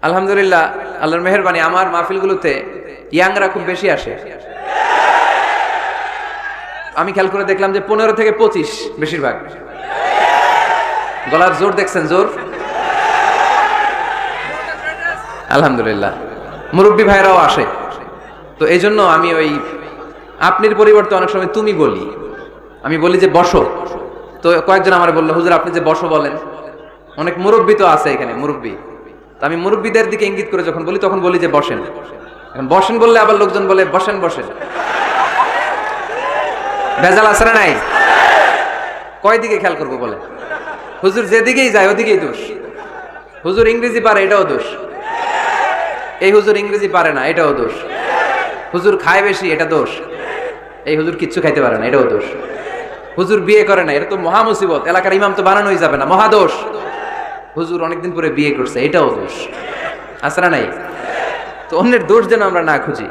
আলহামদুলিল্লাহ, আল্লাহর মেহেরবানি, আমার মাহফিলগুলোতে ইয়াংরা খুব বেশি আসে। আমি খেয়াল করে দেখলাম যে 15 থেকে 25 বেশিরভাগ। গলার জোর দেখছেন? জোর। আলহামদুলিল্লাহ, মুরব্বী ভাইরাও আসে। তো এই জন্য আমি ওই আপনির পরিবর্তে অনেক সময় তুমি বলি। আমি বলি যে বসো। তো কয়েকজন আমার বললো, হুজুর আপনি যে বসো বলেন, অনেক মুরব্বী তো আছে এখানে, মুরব্বী। তো আমি মুরব্বীদের দিকে ইঙ্গিত করে যখন বলি তখন বলি যে বসেন। এখন বসেন বললে আবার লোকজন বলে বসেন বসেন। ভেজাল আছে না নাই? কয় দিকে খেয়াল করবো বলে? হুজুর যেদিকেই যায় ওদিকেই দোষ। হুজুর ইংরেজি পারে, এটাও দোষ। এই হুজুর ইংরেজি পারে না, এটাও দোষ। হুজুর খায় বেশি, এটা দোষ। এই হুজুর কিচ্ছু খাইতে পারে না, এটাও দোষ। হুজুর বিয়ে করে না, এটা তো মহা মুসিবত, এলাকার ইমাম তো বানানোই যাবে না, মহা দোষ। হুজুর অনেকদিন পরে বিয়ে করছে, এটাও দোষ। আছে না নাই? তো অন্যের দোষ যেন আমরা না খুঁজি।